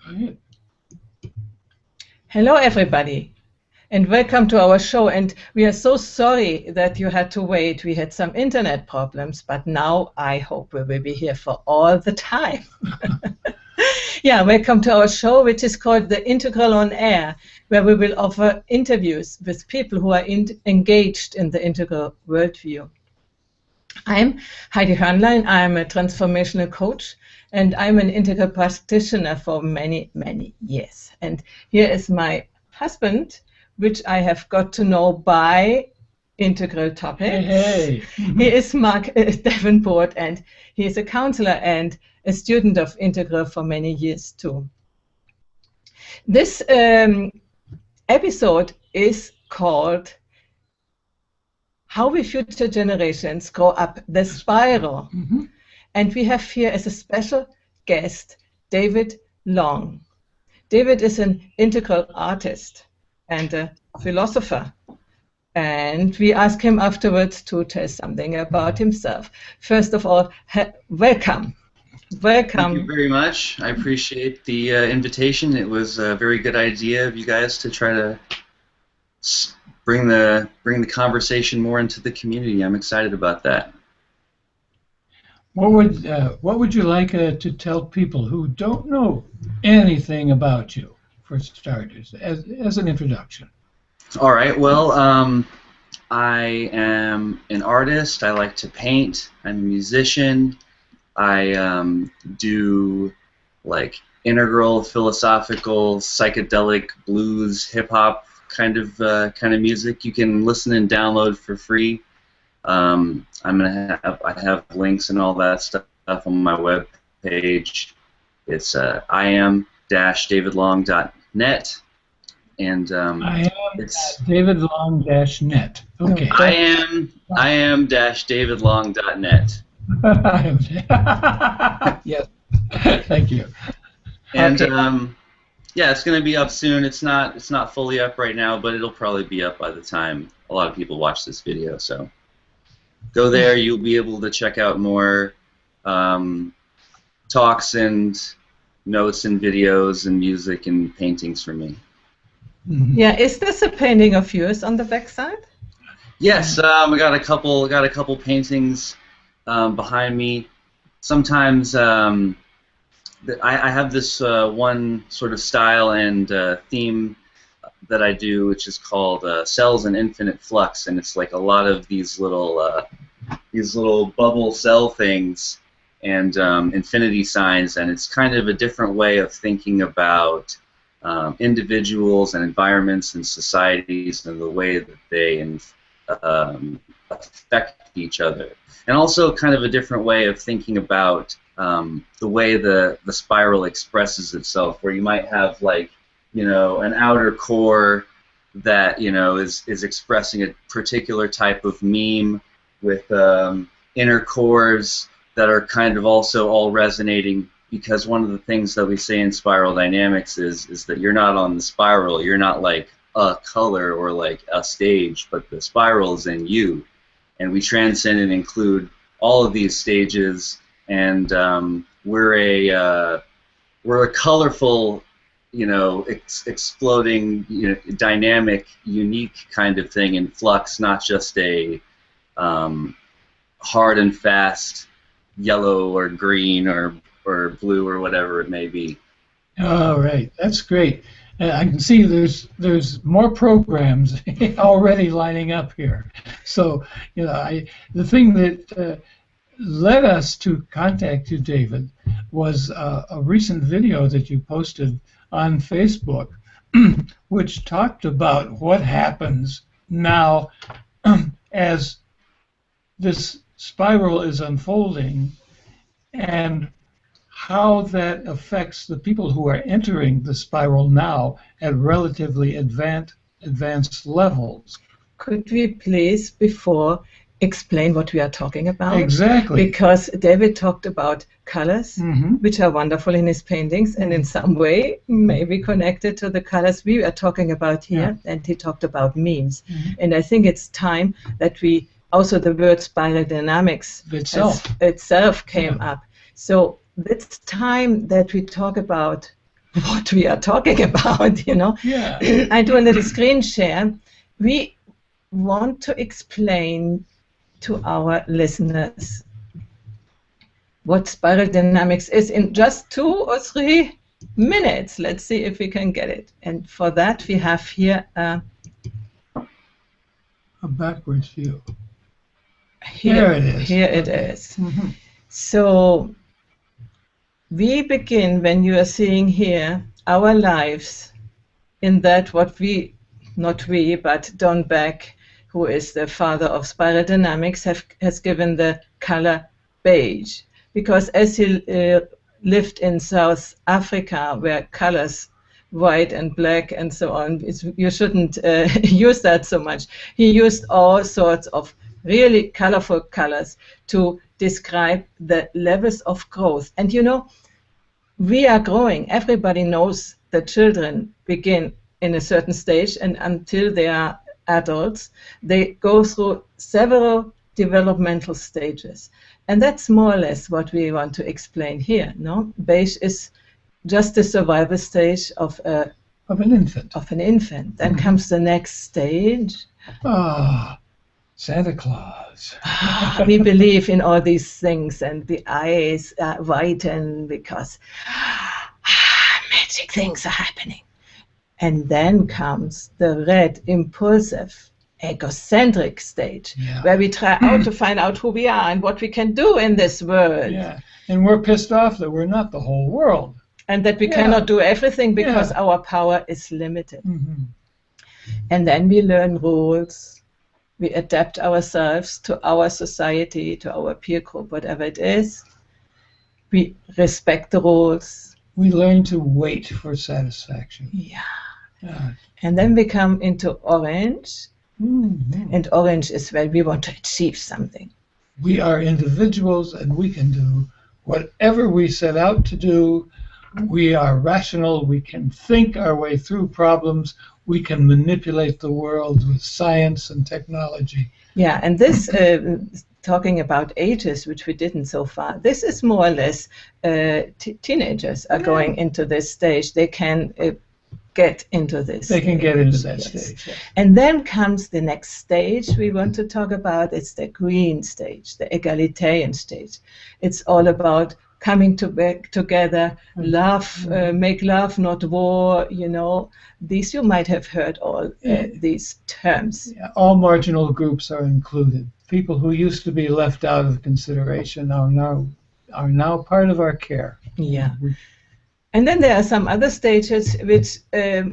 Right. Hello, everybody, and welcome to our show. And we are so sorry that you had to wait. We had some internet problems, but now I hope we will be here for all the time. Yeah, welcome to our show, which is called The Integral on Air, where we will offer interviews with people who are engaged in the integral worldview. I'm Heidi Hörnlein. I'm a transformational coach, and I'm an integral practitioner for many, many years. And here is my husband, which I have got to know by integral topics. Hey. He is Mark Davenport, and he is a counselor and a student of integral for many years too. This episode is called How We Future Generations Grow Up the Spiral. And we have here as a special guest David Long. David is an integral artist and a philosopher. And we ask him afterwards to tell something about himself. First of all, welcome. Welcome. Thank you very much. I appreciate the invitation. It was a very good idea of you guys to try to bring the conversation more into the community. I'm excited about that. What would you like to tell people who don't know anything about you, for starters, as an introduction? All right. Well, I am an artist. I like to paint. I'm a musician. I do like integral, philosophical, psychedelic, blues, hip hop kind of music. You can listen and download for free. I have links and all that stuff on my web page. It's iam-davidlong.net, and it's davidlong-net. Okay. iam-davidlong.net. Yes. Thank you. And okay. Yeah, it's going to be up soon. It's not fully up right now, but it'll probably be up by the time a lot of people watch this video. So go there. You'll be able to check out more talks and notes and videos and music and paintings from me. Yeah, is this a painting of yours on the backside? Yes, we got a couple paintings behind me. Sometimes I have this one sort of style and theme that I do, which is called cells in infinite flux, and it's like a lot of these little bubble cell things and infinity signs, and it's kind of a different way of thinking about individuals and environments and societies and the way that they affect each other, and also kind of a different way of thinking about the way the spiral expresses itself, where you might have like, an outer core that is expressing a particular type of meme with inner cores that are kind of also all resonating, because one of the things that we say in spiral dynamics is that you're not on the spiral, you're not like a color or like a stage, but the spiral is in you, and we transcend and include all of these stages, and we're a colorful, exploding, dynamic, unique kind of thing in flux, not just a hard and fast yellow or green or blue or whatever it may be. All right, that's great. I can see there's more programs already lining up here. So the thing that led us to contact you, David, was a recent video that you posted on Facebook, which talked about what happens now as this spiral is unfolding, and how that affects the people who are entering the spiral now at relatively advanced levels. Could we please, before, explain what we are talking about? Exactly. Because David talked about colors, which are wonderful in his paintings, and in some way maybe connected to the colors we are talking about here, and he talked about memes. And I think it's time that we, also the word spiral dynamics itself came up. So it's time that we talk about what we are talking about, you know. Yeah. I do a little screen share. We want to explain to our listeners what spiral dynamics is in just 2 or 3 minutes. Let's see if we can get it. And for that, we have here A backwards view. here There it is. Here it Okay. is. Mhm. So we begin, when you are seeing here our lives in that what we, not we, but Don Beck, who is the father of spiral dynamics, has given the color beige. Because as he lived in South Africa, where colors, white and black and so on, you shouldn't use that so much. He used all sorts of really colorful colors to describe the levels of growth. And you know, we are growing. Everybody knows that children begin in a certain stage, and until they are adults, they go through several developmental stages. And that's more or less what we want to explain here. No, beige is just the survival stage of an infant. Then comes the next stage. Santa Claus. We believe in all these things, and the eyes whiten because magic things are happening. And then comes the red, impulsive, egocentric stage, where we try out to find out who we are and what we can do in this world. Yeah, and we're pissed off that we're not the whole world. And that we cannot do everything because our power is limited. Mm-hmm. And then we learn rules. We adapt ourselves to our society, to our peer group, whatever it is. We respect the rules. We learn to wait for satisfaction. Yeah. Yeah. And then we come into orange. Mm-hmm. And orange is where we want to achieve something. We are individuals and we can do whatever we set out to do. We are rational. We can think our way through problems. We can manipulate the world with science and technology. Yeah, and this, talking about ages, which we didn't so far, this is more or less teenagers are going into this stage. They can get into this. They can get into that stage. Yes. And then comes the next stage we want to talk about. It's the green stage, the egalitarian stage. It's all about coming together, love, make love, not war, you know. These, you might have heard all these terms. Yeah, all marginal groups are included. People who used to be left out of consideration are now part of our care. Yeah. And then there are some other stages which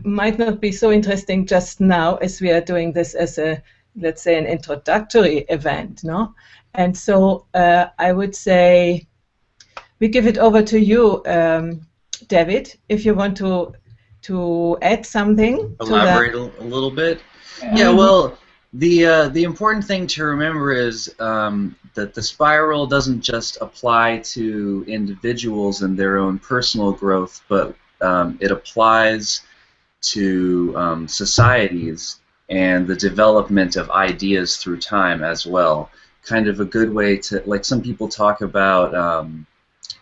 might not be so interesting just now, as we are doing this as a, let's say, an introductory event, no? And so I would say we give it over to you, David, if you want to add something. Elaborate a little bit. Yeah, well, the important thing to remember is that the spiral doesn't just apply to individuals and their own personal growth, but it applies to societies and the development of ideas through time as well. Kind of a good way to, like some people talk about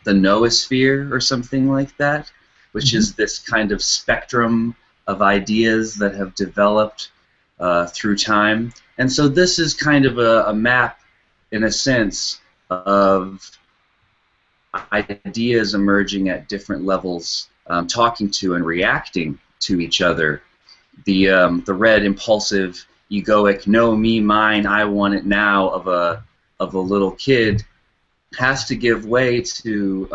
the noosphere or something like that, which is this kind of spectrum of ideas that have developed through time. And so this is kind of a map, in a sense, of ideas emerging at different levels, talking to and reacting to each other. The red, impulsive, egoic, no, me, mine, I want it now of a little kid has to give way to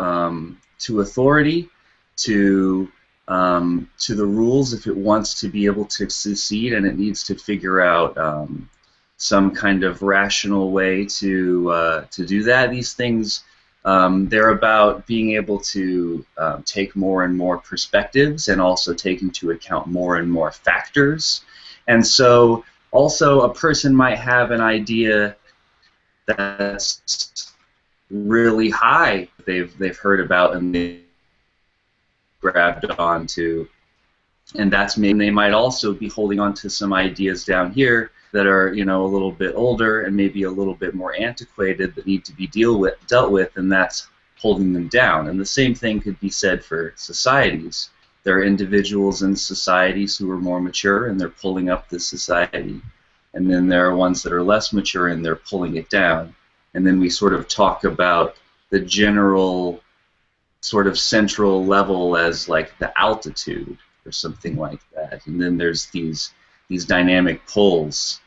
authority, to the rules if it wants to be able to succeed, and it needs to figure out some kind of rational way to do that. These things, they're about being able to take more and more perspectives and also take into account more and more factors. And so also a person might have an idea that's really high they've heard about and they grabbed onto, and that's maybe they might also be holding on to some ideas down here that are, you know, a little bit older and maybe a little bit more antiquated that need to be dealt with, and that's holding them down. And the same thing could be said for societies. there are individuals in societies who are more mature and they're pulling up this society. And then there are ones that are less mature and they're pulling it down. And then we sort of talk about the general sort of central level as like the altitude or something like that. And then there's these dynamic pulls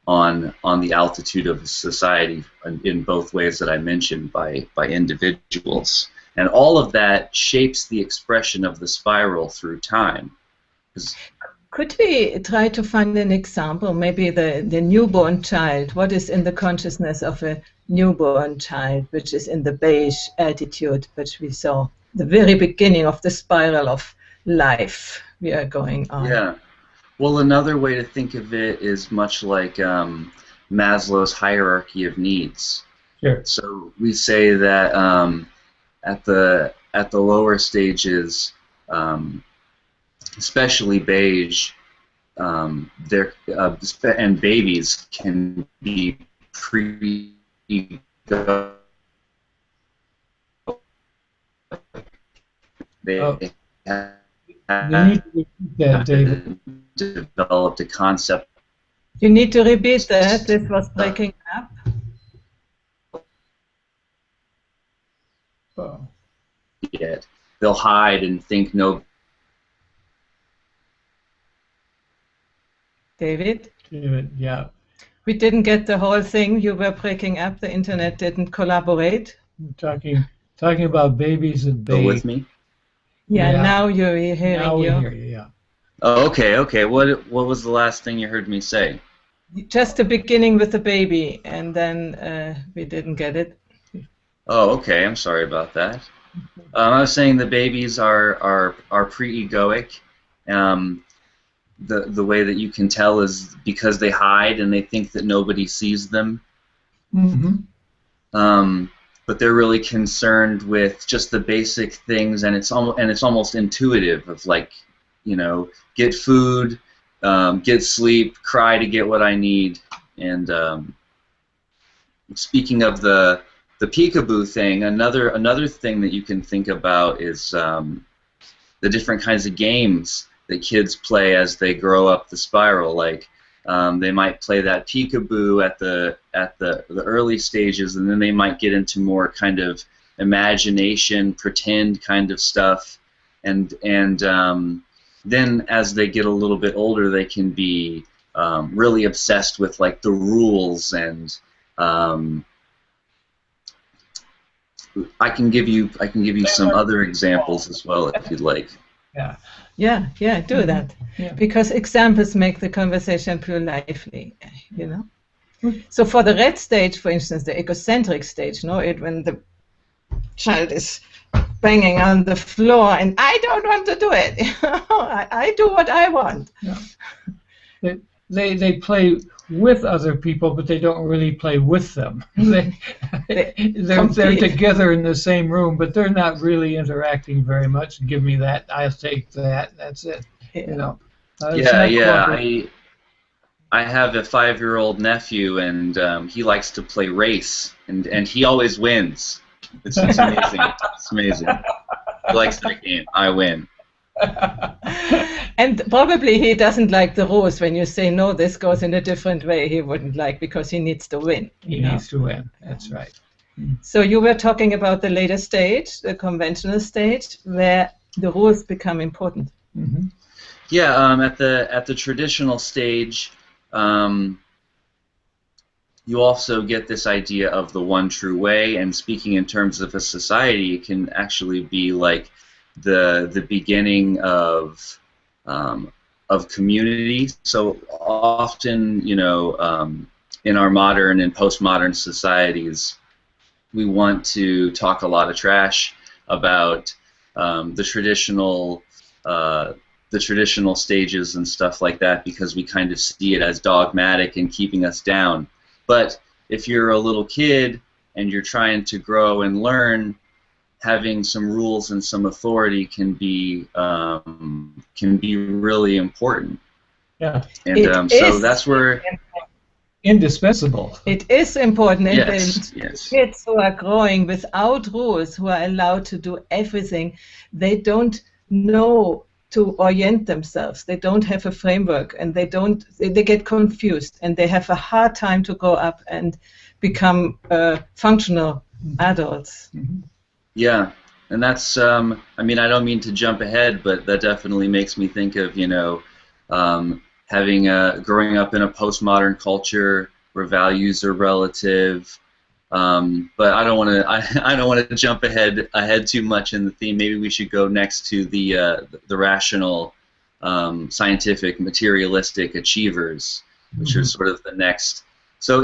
on the altitude of society in both ways that I mentioned by individuals. And all of that shapes the expression of the spiral through time. Could we try to find an example, maybe the newborn child? What is in the consciousness of a newborn child, which is in the beige attitude, which we saw, the very beginning of the spiral of life we are going on? Yeah. Well, another way to think of it is much like Maslow's hierarchy of needs. Sure. So we say that at the lower stages, especially beige, and babies can be they You need to repeat that, David. developed a concept. You need to repeat that. This was breaking up. Oh. Yet they'll hide and think no. David? David, yeah. We didn't get the whole thing. You were breaking up. The internet didn't collaborate. Talking about babies and Go with me. Yeah, Yeah. now you're hearing Now we you. hear you, yeah. Oh, okay. What was the last thing you heard me say? Just the beginning with the baby, and then we didn't get it. Oh, okay. I'm sorry about that. I was saying the babies are pre-egoic. The way that you can tell is because they hide and they think that nobody sees them. Mm-hmm. But they're really concerned with just the basic things, and it's almost intuitive of like, you know, get food, get sleep, cry to get what I need. And speaking of the peekaboo thing, another thing that you can think about is the different kinds of games that kids play as they grow up the spiral. Like they might play that peekaboo at the early stages, and then they might get into more kind of imagination, pretend kind of stuff, and then as they get a little bit older, they can be really obsessed with like the rules, and I can give you some other examples as well if you'd like. Yeah, do that. Yeah. Because examples make the conversation pure lively, you know. So for the red stage, for instance, the egocentric stage, when the child is banging on the floor and I don't want to do it. I do what I want. Yeah. They play with other people, but they don't really play with them. They're together in the same room, but they're not really interacting very much. Give me that, I'll take that. That's it. Yeah. You know. I have a 5-year-old nephew, and he likes to play race, and he always wins. It's amazing. It's amazing. He likes that game. I win. And probably he doesn't like the rules. When you say no, this goes in a different way, he wouldn't like, because he needs to win. He needs to win. That's right. So you were talking about the later stage, the conventional stage, where the rules become important. Mm-hmm. Yeah, at the traditional stage, you also get this idea of the one true way, and speaking in terms of a society, it can actually be like the beginning of community. So often, you know, in our modern and postmodern societies, we want to talk a lot of trash about the traditional stages and stuff like that, because we kind of see it as dogmatic and keeping us down. But if you're a little kid and you're trying to grow and learn, having some rules and some authority can be really important. Yeah. And so that's where indispensable. It is important. Yes. Kids who are growing without rules, who are allowed to do everything, they don't know to orient themselves. They don't have a framework, and they get confused, and they have a hard time to grow up and become functional adults. Mm-hmm. Yeah, and that's, I mean, I don't mean to jump ahead, but that definitely makes me think of, you know, growing up in a postmodern culture where values are relative. But I don't want to. I don't want to jump ahead too much in the theme. Maybe we should go next to the rational, scientific, materialistic achievers, which are sort of the next. So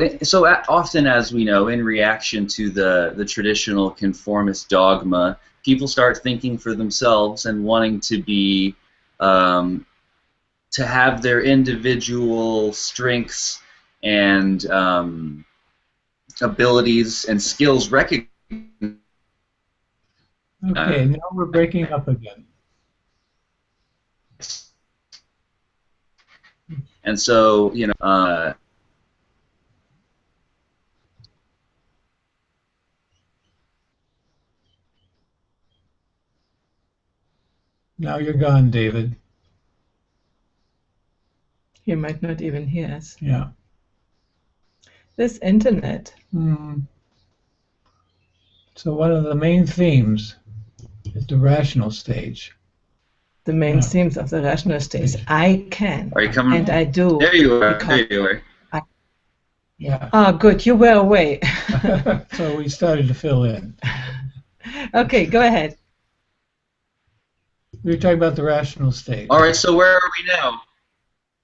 often, as we know, in reaction to the traditional conformist dogma, people start thinking for themselves and wanting to be to have their individual strengths and abilities and skills recognized. Okay, now we're breaking up again. And so, you know, now you're gone, David. You might not even hear us. Yeah. This internet. So one of the main themes is the rational stage. The main themes of the rational stage. I can. Are you coming? And I do. There you are. There you are. Yeah. Oh, good. You were away. So we started to fill in. Okay, go ahead. We were talking about the rational stage. All right. So where are we now?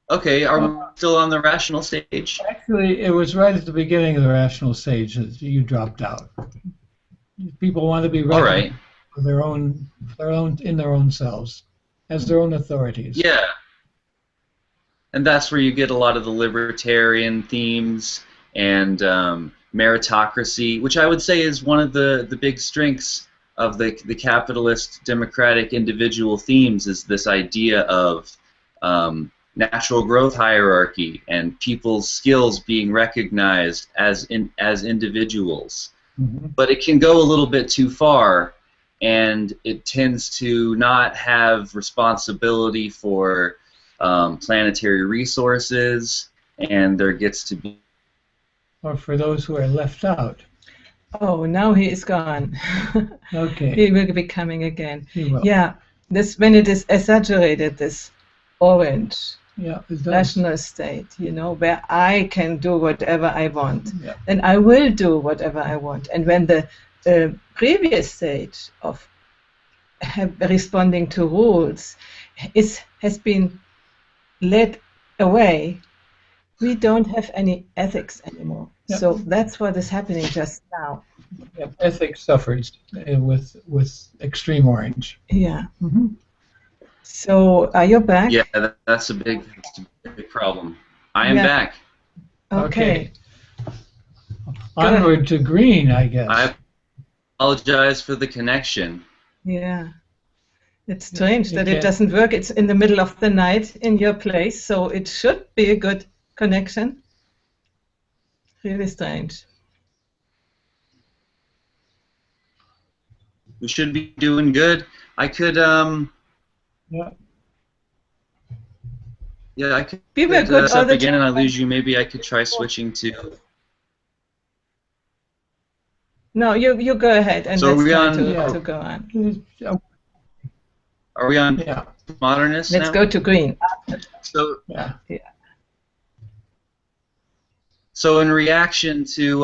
Okay. Are we still on the rational stage? Actually, it was right at the beginning of the rational stage that you dropped out. People want to be right for their own in their own selves, as their own authorities. Yeah. And that's where you get a lot of the libertarian themes and meritocracy, which I would say is one of the big strengths of the capitalist democratic individual themes, is this idea of natural growth hierarchy and people's skills being recognized as individuals. Mm-hmm. But it can go a little bit too far, and it tends to not have responsibility for planetary resources, and there gets to be... Or for those who are left out. Oh, now he is gone. Okay. He will be coming again. He will. Yeah, this when it is exaggerated, this orange rational state, you know, where I can do whatever I want, and I will do whatever I want. And when the previous stage of responding to rules has been led away, we don't have any ethics anymore. Yep. So that's what is happening just now. Yep. Ethics suffers with extreme orange. Yeah. Mm-hmm. So are you back? Yeah, that's a big problem. I am back. Okay. Onward to green, I guess. I apologize for the connection. Yeah. It's strange that it doesn't work. It's in the middle of the night in your place, so it should be a good connection. Really strange. We should be doing good. I could, yeah, I could set up again and I lose you. Maybe I could try switching to... No, you go ahead and so let's try on, to go on. Are we on modernist Let's now? go to green. So, so in reaction to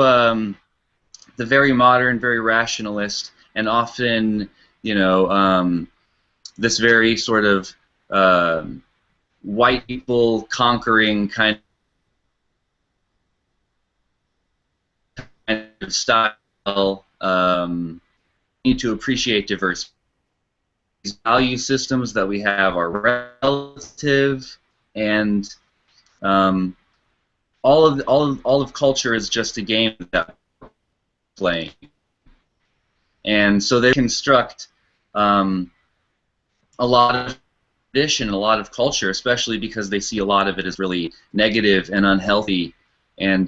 the very modern, very rationalist, and often, you know, this very sort of white people conquering kind of style, need to appreciate diversity. These value systems that we have are relative, and all of culture is just a game that we're playing. And so they construct a lot of tradition, a lot of culture, especially because they see a lot of it as really negative and unhealthy, and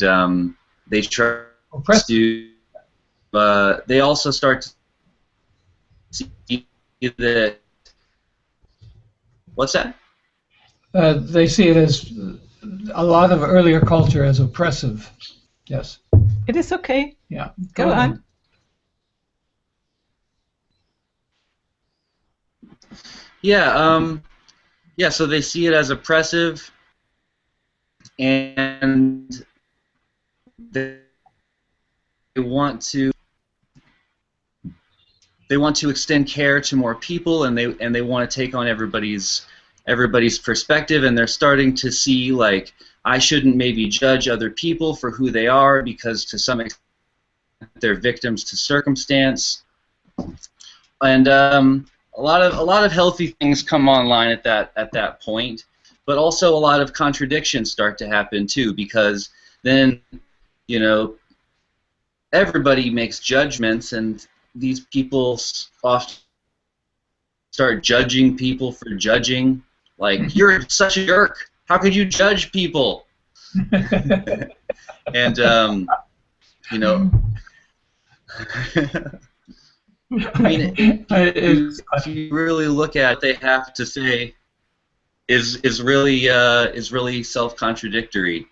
they try to. They also start to see that What's that? They see it as a lot of earlier culture as oppressive. Yes. It is okay. Yeah. Go on. Yeah. Yeah. So they see it as oppressive, and they want to extend care to more people, and they want to take on everybody's perspective, and they're starting to see, like, I shouldn't maybe judge other people for who they are because to some extent they're victims to circumstance, and a lot of healthy things come online at that point, but also a lot of contradictions start to happen too, because then, you know, everybody makes judgments, and these people often start judging people for judging. Like, you're such a jerk. How could you judge people? And you know, I mean, if you really look at it, they have to say is really self-contradictory.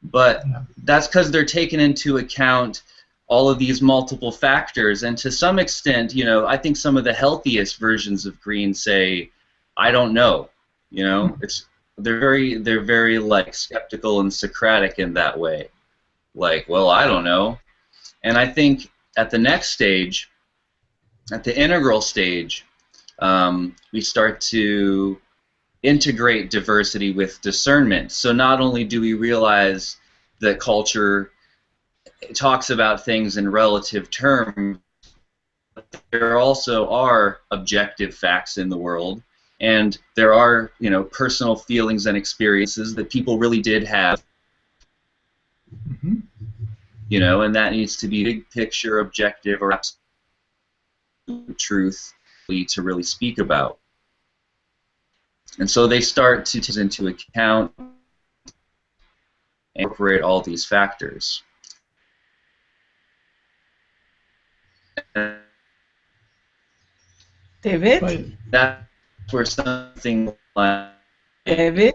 But that's because they're taking into account all of these multiple factors, and to some extent, you know, I think some of the healthiest versions of green say, I don't know. You know, they're very like skeptical and Socratic in that way. Like, well, I don't know. And I think at the next stage, at the integral stage, we start to integrate diversity with discernment. So not only do we realize that culture talks about things in relative terms, but there also are objective facts in the world, and there are, you know, personal feelings and experiences that people really did have. Mm-hmm. You know, and that needs to be big picture, objective, or absolute truth to really speak about. And so they start to take into account and incorporate all these factors. David? That's where something like David,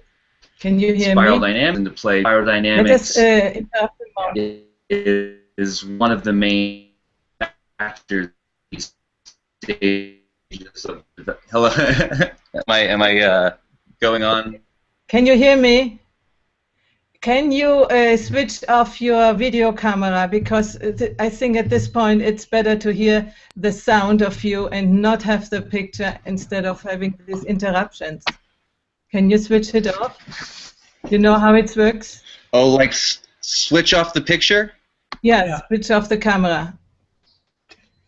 can you hear spiral me? dynamics into play. Spiral dynamics is one of the main factors. Hello, am I going on? Can you hear me? Can you switch off your video camera, because I think at this point it's better to hear the sound of you and not have the picture instead of having these interruptions. Can you switch it off? You know how it works? Oh, like switch off the picture? Yes, yeah. Switch off the camera.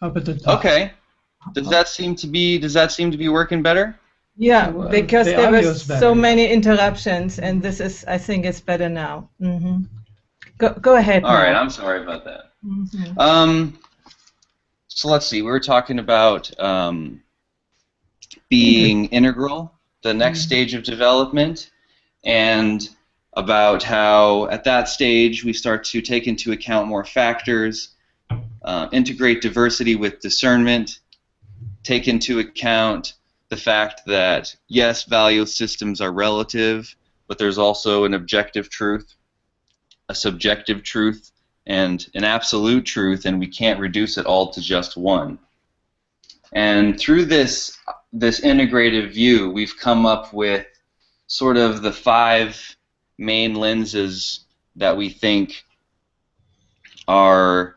Up at the top. Okay. Does that seem to be working better? Yeah, because there were so many interruptions, and this is, I think it's better now. Mm-hmm. Go ahead. All right, I'm sorry about that. Mm-hmm. So let's see. We were talking about being integral, the next stage of development, and about how at that stage we start to take into account more factors, integrate diversity with discernment, take into account the fact that, yes, value systems are relative, but there's also an objective truth, a subjective truth, and an absolute truth, and we can't reduce it all to just one. And through this integrative view, we've come up with sort of the 5 main lenses that we think are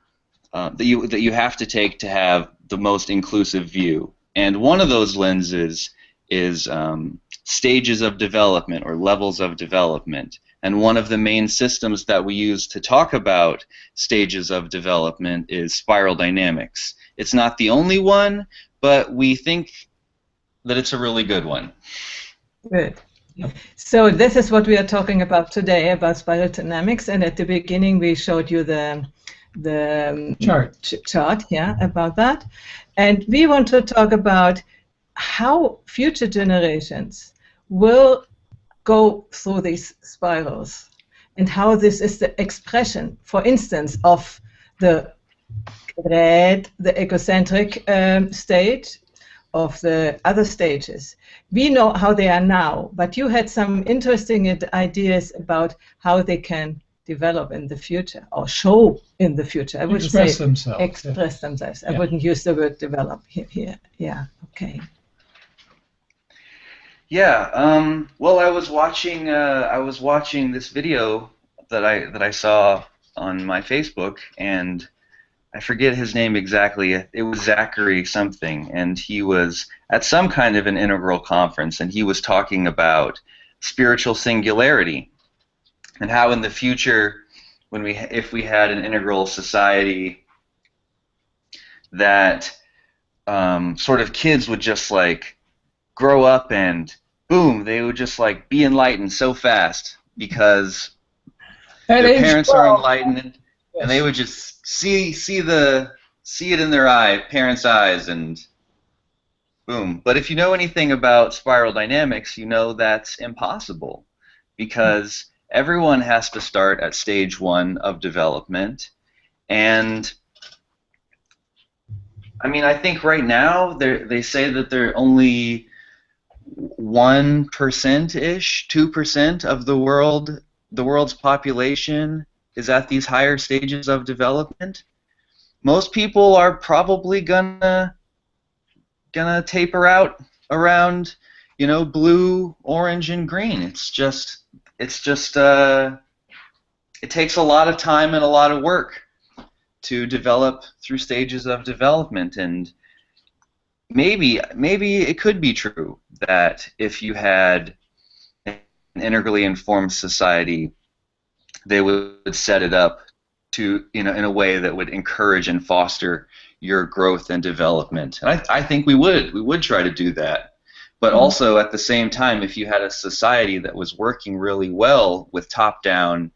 that you have to take to have the most inclusive view. And one of those lenses is stages of development or levels of development. And one of the main systems that we use to talk about stages of development is spiral dynamics. It's not the only one, but we think that it's a really good one. Good. So this is what we are talking about today, about spiral dynamics. And at the beginning we showed you the chart, yeah, about that. And we want to talk about how future generations will go through these spirals and how this is the expression, for instance, of the red, the egocentric state, of the other stages. We know how they are now, but you had some interesting ideas about how they can develop in the future, or show in the future. I wouldn't Express say themselves. Express themselves. Yeah. I wouldn't use the word develop here. Yeah, okay. Yeah. Well, I was watching this video that I saw on my Facebook, and I forget his name exactly. It was Zachary something, and he was at some kind of an integral conference, and he was talking about spiritual singularity and how in the future, if we had an integral society, that sort of kids would just like grow up and boom, they would just like be enlightened so fast because their parents are enlightened. Yes. And they would just see it in their parents' eyes, and boom. But if you know anything about spiral dynamics, you know that's impossible, because everyone has to start at stage 1 of development. And I mean, I think right now they say that they're only 1%-ish, 2% of the world's population is at these higher stages of development. Most people are probably gonna taper out around, blue, orange, and green. It takes a lot of time and a lot of work to develop through stages of development, and maybe it could be true that if you had an integrally informed society, they would set it up to, in a way that would encourage and foster your growth and development. And I think we would try to do that. But also at the same time, if you had a society that was working really well with top-down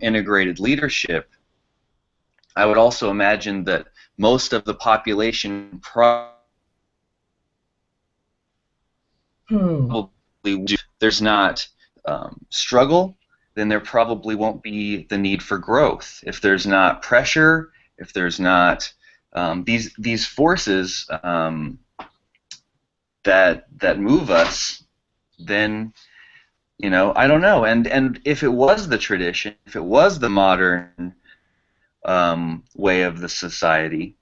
integrated leadership, I would also imagine that most of the population probably there's not struggle, then there probably won't be the need for growth. If there's not pressure, if there's not these forces that move us, then I don't know. And if it was the tradition, if it was the modern way of the society,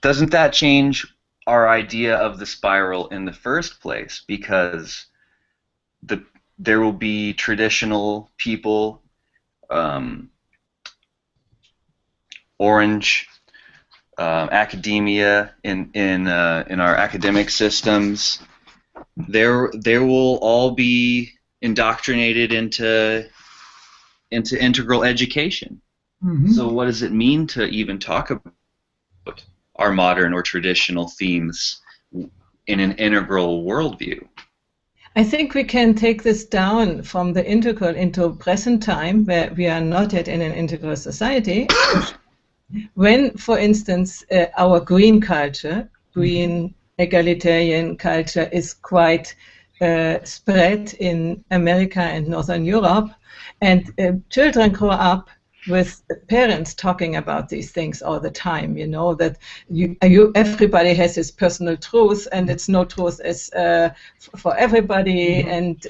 doesn't that change our idea of the spiral in the first place? Because there will be traditional people, orange academia in our academic systems. They will all be indoctrinated into integral education. Mm-hmm. So what does it mean to even talk about our modern or traditional themes in an integral worldview? I think we can take this down from the integral into present time, where we are not yet in an integral society. When, for instance, our green culture, green egalitarian culture, is quite spread in America and Northern Europe, and children grow up with parents talking about these things all the time, that everybody has his personal truth, and it's no truth is for everybody, and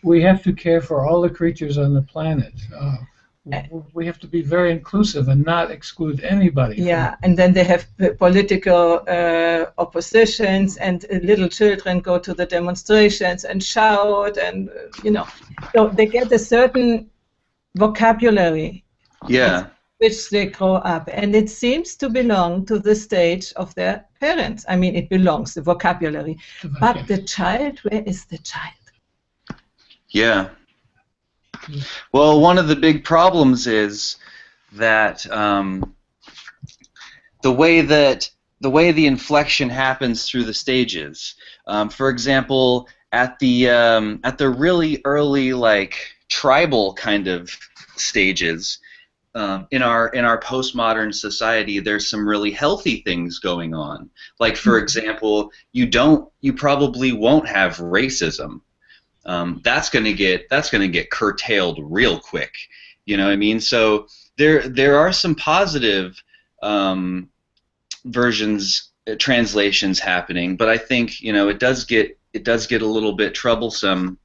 we have to care for all the creatures on the planet. We have to be very inclusive and not exclude anybody. Yeah, and then they have political oppositions, and little children go to the demonstrations and shout, and so they get a certain vocabulary, yeah, which they grow up, and it seems to belong to the stage of their parents. I mean, it belongs, the vocabulary. But the child, where is the child? Yeah. Well, one of the big problems is that the way the inflection happens through the stages. For example, at the really early, like, tribal kind of stages, in our postmodern society, there's some really healthy things going on. Like, for example, you probably won't have racism. That's gonna get curtailed real quick. You know what I mean? So there are some positive versions translations happening, but I think it does get a little bit troublesome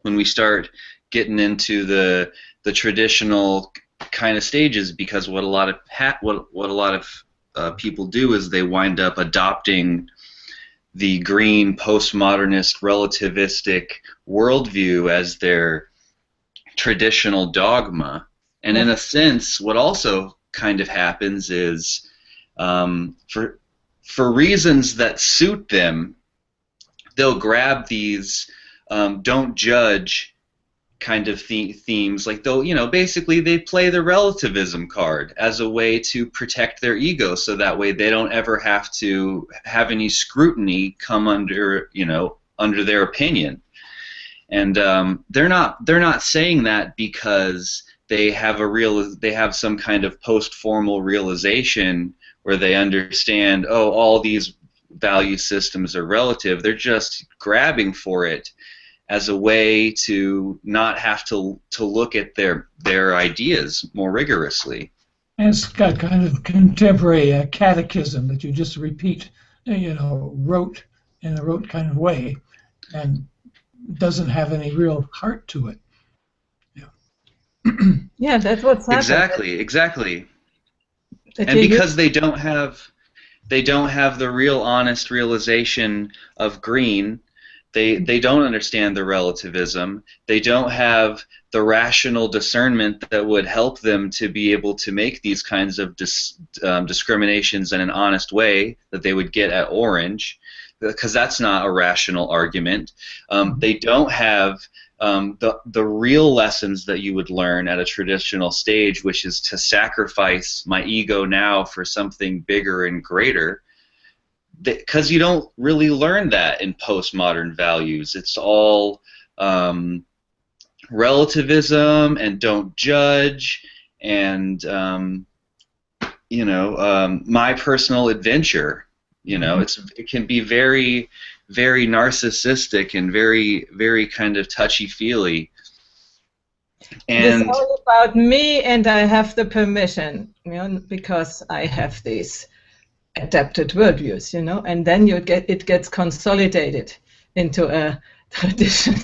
when we start getting into the traditional kind of stages, because what a lot of people do is they wind up adopting the green postmodernist relativistic worldview as their traditional dogma. And in a sense, what also kind of happens is for reasons that suit them, they'll grab these don't judge kind of themes, like basically they play the relativism card as a way to protect their ego, so that way they don't ever have to have any scrutiny come under their opinion. And they're not saying that because they have some kind of post-formal realization where they understand, all these value systems are relative. They're just grabbing for it as a way to not have to look at their ideas more rigorously. And it's got kind of contemporary catechism that you just repeat, wrote in a rote kind of way, and doesn't have any real heart to it. Yeah, that's what's happening. Exactly. And because they don't have the real honest realization of green, they don't understand the relativism. They don't have the rational discernment that would help them to be able to make these kinds of discriminations in an honest way that they would get at Orange, because that's not a rational argument. They don't have the real lessons that you would learn at a traditional stage, which is to sacrifice my ego now for something bigger and greater. Because you don't really learn that in postmodern values. It's all relativism and don't judge and my personal adventure. It can be very, very narcissistic and very, very kind of touchy-feely. And it's all about me, and I have the permission, because I have these adapted worldviews, and then it gets consolidated into a tradition.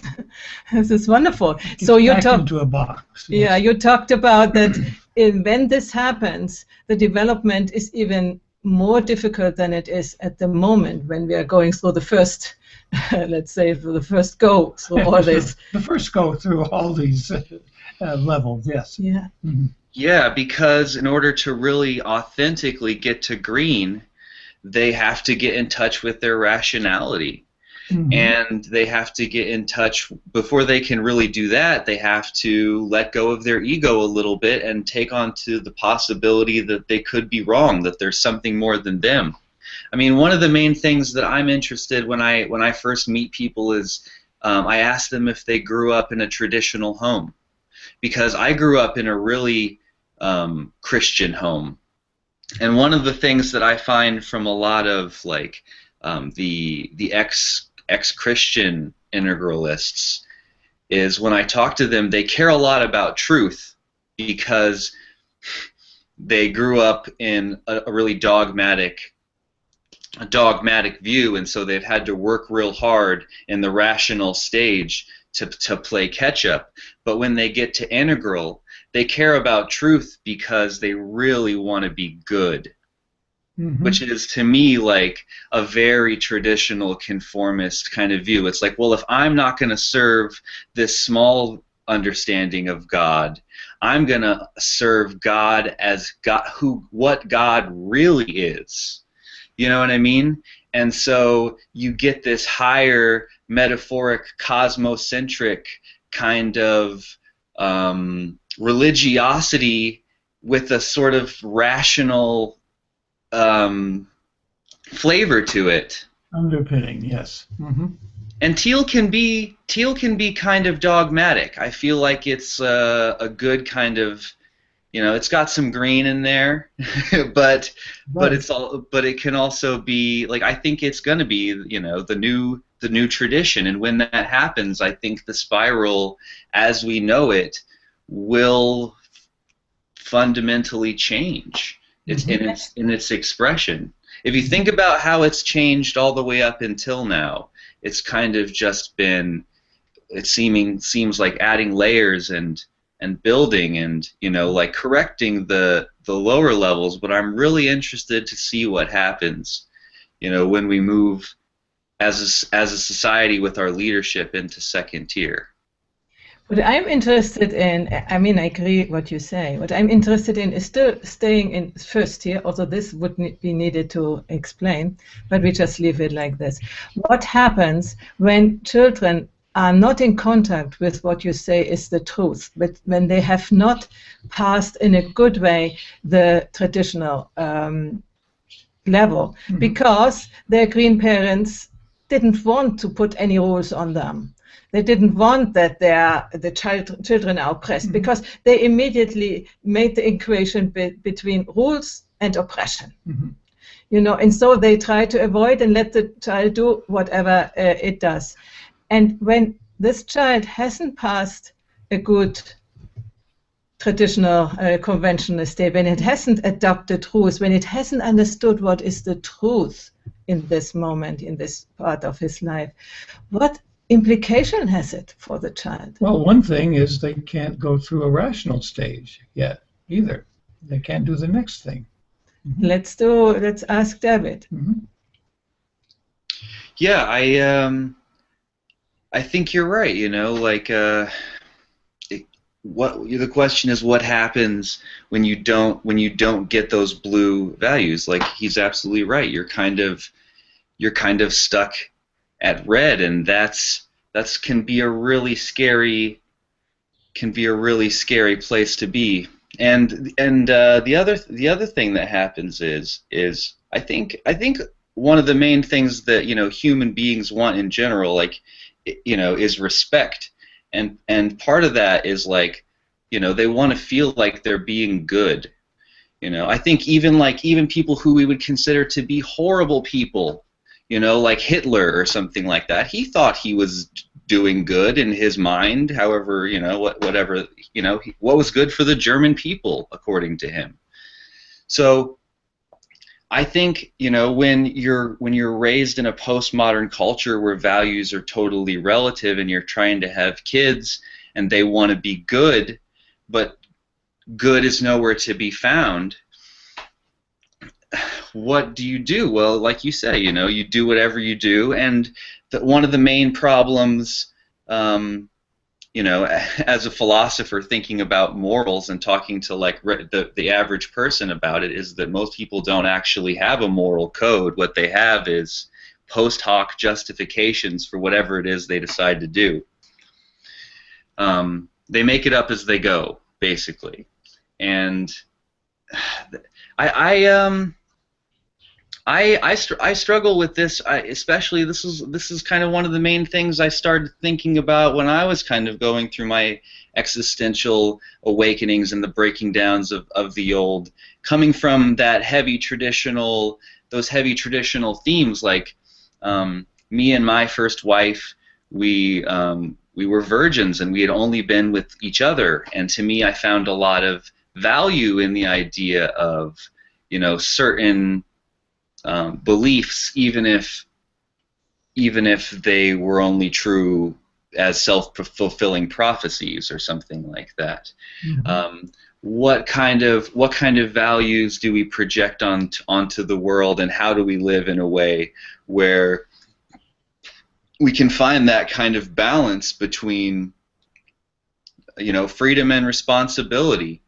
This is wonderful. So you talked into a box. Yes. Yeah, you talked about that. When this happens, the development is even more difficult than it is at the moment when we are going through the first, let's say, the first go through all this. The first go through all these levels. Yes. Yeah. Mm-hmm. Yeah, because in order to really authentically get to green, they have to get in touch with their rationality. Mm-hmm. And they have to get in touch, before they can really do that, they have to let go of their ego a little bit and take on to the possibility that they could be wrong, that there's something more than them. I mean, one of the main things that I'm interested when I first meet people is I ask them if they grew up in a traditional home. Because I grew up in a really Christian home, and one of the things that I find from a lot of the ex-Christian integralists is when I talk to them, they care a lot about truth because they grew up in a really dogmatic view, and so they've had to work real hard in the rational stage to play catch up. But when they get to integral, they care about truth because they really want to be good. Mm-hmm. Which is, to me, like a very traditional conformist kind of view. It's like, well, if I'm not going to serve this small understanding of God, I'm going to serve God as God, what God really is. You know what I mean? And so you get this higher metaphoric, cosmocentric kind of religiosity with a sort of rational flavor to it. Underpinning, yes. Mm-hmm. And teal can be kind of dogmatic. I feel like it's a good kind of, it's got some green in there, but it can also be like, I think it's going to be the new tradition, and when that happens, I think the spiral as we know it will fundamentally change. It's in its expression. If you think about how it's changed all the way up until now, it's kind of just been, it seems like adding layers and building and, you know, like correcting the lower levels, but I'm really interested to see what happens, you know, when we move as a society with our leadership into second tier. What I'm interested in, I mean, I agree what you say. What I'm interested in is still staying in first tier, although this would be needed to explain, but we just leave it like this. What happens when children are not in contact with what you say is the truth, but when they have not passed in a good way the traditional level, because their grandparents didn't want to put any rules on them. They didn't want that the children are oppressed, because they immediately made the equation between rules and oppression. You know, and so they try to avoid and let the child do whatever it does. And when this child hasn't passed a good traditional conventional state, when it hasn't adopted rules, when it hasn't understood what is the truth in this moment, in this part of his life, what implication has it for the child? Well, one thing is they can't go through a rational stage yet either. They can't do the next thing. Let's ask David. Yeah, I think you're right. You know, like the question is what happens when you don't get those blue values. Like, he's absolutely right. You're kind of stuck at red, and that's can be a really scary place to be. And the other thing that happens is I think one of the main things that, you know, human beings want in general, like, you know, is respect, and part of that is, like, you know, they want to feel like they're being good. You know, I think even people who we would consider to be horrible people, you know, like Hitler or something like that, he thought he was doing good in his mind. However, you know, whatever, you know, what was good for the German people, according to him. So I think, you know, when you're raised in a postmodern culture where values are totally relative, and you're trying to have kids and they want to be good, but good is nowhere to be found, what do you do? Well, like you say, you know, you do whatever you do, and one of the main problems, you know, as a philosopher thinking about morals and talking to, like, the average person about it, is that most people don't actually have a moral code. What they have is post hoc justifications for whatever it is they decide to do. They make it up as they go, basically. And I struggle with this. Especially this is kind of one of the main things I started thinking about when I was kind of going through my existential awakenings and the breaking downs of the old, coming from that those heavy traditional themes, like me and my first wife, we were virgins and we had only been with each other, and to me I found a lot of value in the idea of, you know, certain beliefs, even if they were only true as self-fulfilling prophecies or something like that. What kind of values do we project onto the world, and how do we live in a way where we can find that kind of balance between, you know, freedom and responsibility?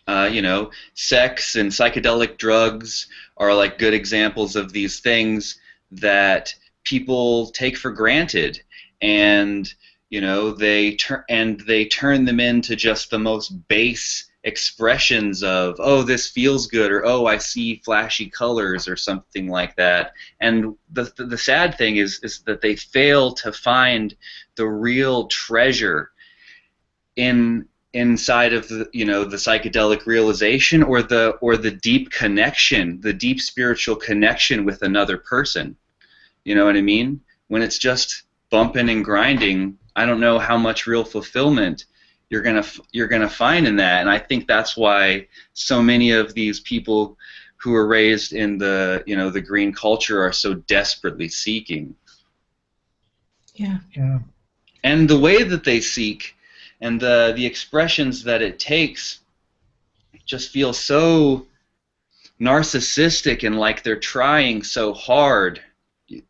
You know, sex and psychedelic drugs are like good examples of these things that people take for granted, and, you know, they turn them into just the most base expressions of, oh, this feels good, or oh, I see flashy colors, or something like that. And the sad thing is that they fail to find the real treasure inside of the, you know, the psychedelic realization, or the deep connection, the deep spiritual connection with another person. You know what I mean? When it's just bumping and grinding, I don't know how much real fulfillment you're gonna find in that. And I think that's why so many of these people who are raised in the the green culture are so desperately seeking. Yeah. Yeah. And the way that they seek and the expressions that it takes just feel so narcissistic and like they're trying so hard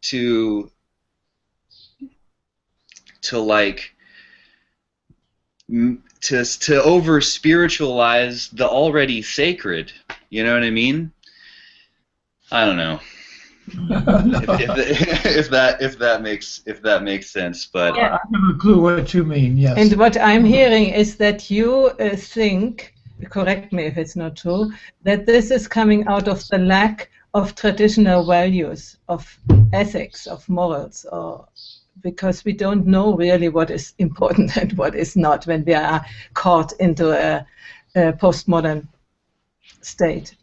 to like to over spiritualize the already sacred. You know what I mean? I don't know if that makes sense, but I have a clue what you mean. Yes. And what I'm hearing is that you think, correct me if it's not true, that this is coming out of the lack of traditional values, of ethics, of morals, or because we don't know really what is important and what is not when we are caught into a postmodern stage.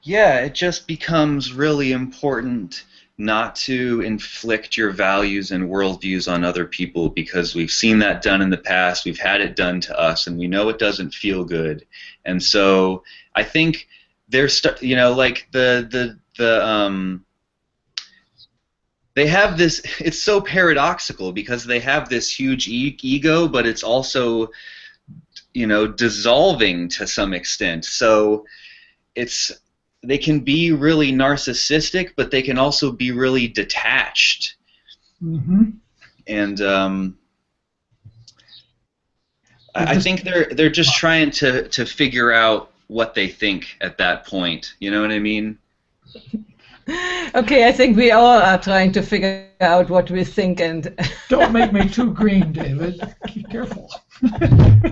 yeah, it just becomes really important not to inflict your values and worldviews on other people, because we've seen that done in the past, we've had it done to us, and we know it doesn't feel good. And so I think there's, like they have this, it's so paradoxical because they have this huge ego, but it's also, dissolving to some extent. So they can be really narcissistic, but they can also be really detached. Mm-hmm. And I think they're just trying to figure out what they think at that point. You know what I mean? Okay, I think we all are trying to figure out what we think, and Don't make me too green, David. Be careful.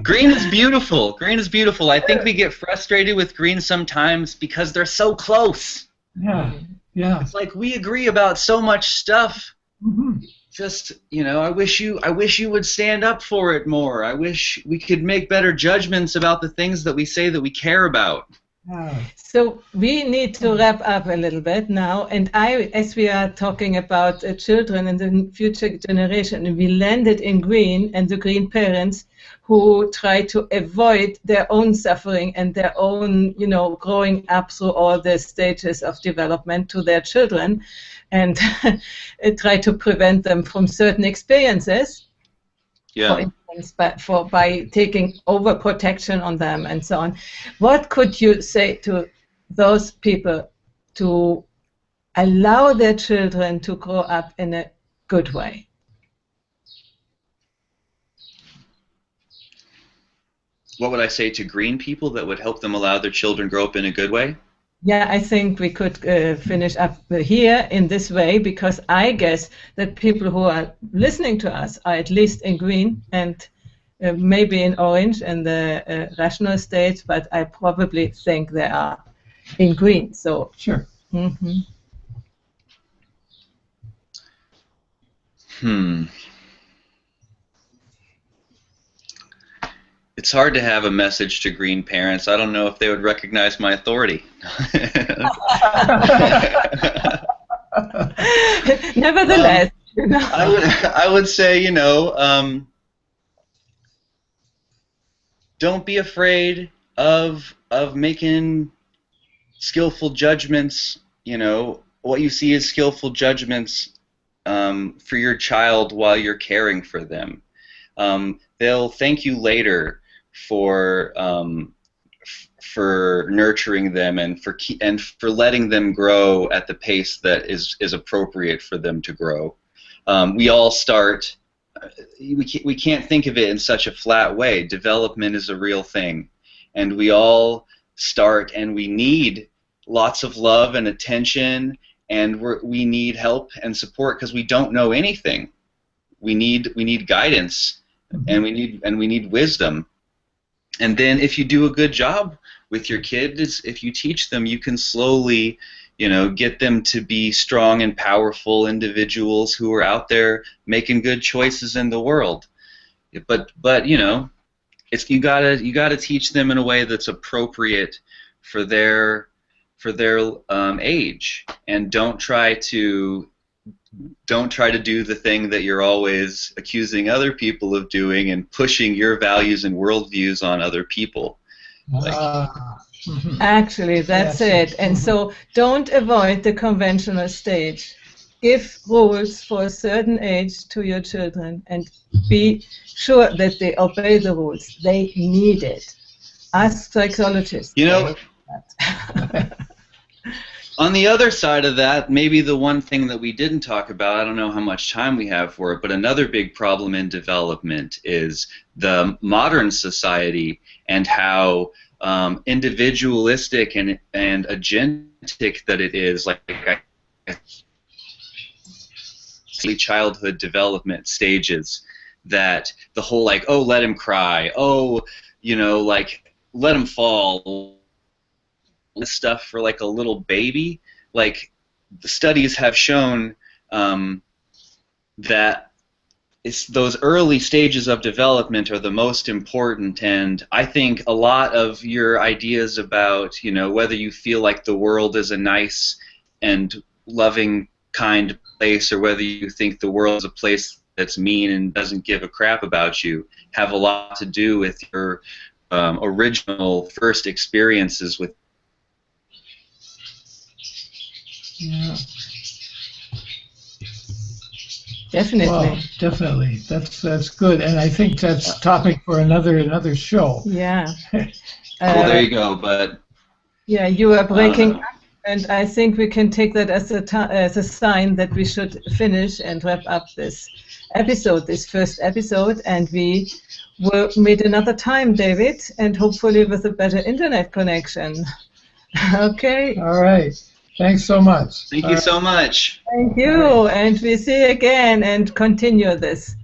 Green is beautiful. Green is beautiful. I think we get frustrated with green sometimes because they're so close. Yeah. Yeah. It's like we agree about so much stuff. Mm-hmm. Just, I wish you would stand up for it more. I wish we could make better judgments about the things that we say that we care about. Yeah. so we need to wrap up a little bit now. And as we are talking about children and the future generation, we landed in green and the green parents who try to avoid their own suffering and their own, growing up through all the stages of development to their children, and try to prevent them from certain experiences. Yeah. For instance, by taking overprotection on them and so on. What could you say to those people to allow their children to grow up in a good way? What would I say to green people that would help them allow their children grow up in a good way? Yeah, I think we could finish up here in this way, because I guess that people who are listening to us are at least in green and maybe in orange in the rational state, but I probably think they are in green. So Sure. mm-hmm. It's hard to have a message to green parents. I don't know if they would recognize my authority. Nevertheless, I would say, don't be afraid of making skillful judgments. What you see as skillful judgments for your child while you're caring for them. They'll thank you later for nurturing them and for letting them grow at the pace that is appropriate for them to grow. We all start. We can't think of it in such a flat way. Development is a real thing, and we all start, and we need lots of love and attention, and we need help and support because we don't know anything. We need guidance, and we need wisdom. And then if you do a good job with your kids, if you teach them, you can slowly, get them to be strong and powerful individuals who are out there making good choices in the world. But it's you gotta teach them in a way that's appropriate for their age, and don't try to do the thing that you're always accusing other people of doing and pushing your values and worldviews on other people. Actually, that's Yes. it. And so don't avoid the conventional stage. Give rules for a certain age to your children and be sure that they obey the rules. They need it. Ask psychologists. You know, on the other side of that, maybe the one thing that we didn't talk about, I don't know how much time we have for it, but another big problem in development is the modern society and how individualistic and agentic that it is, like childhood development stages, that the whole like, oh, let him cry, oh, you know, like let him fall, this stuff for like a little baby. Like the studies have shown that it's those early stages of development are the most important, and I think a lot of your ideas about, you know, whether you feel like the world is a nice and loving, kind place, or whether you think the world is a place that's mean and doesn't give a crap about you, have a lot to do with your original first experiences with. Yeah. Definitely. Well, definitely. That's good, and I think that's topic for another show. Yeah. Well, there you go. But yeah, you are breaking up, and I think we can take that as a sign that we should finish and wrap up this episode, this first episode, and we will meet another time, David, and hopefully with a better internet connection. Okay. All right. Thanks so much. Thank you so much. Thank you, and we see you again and continue this.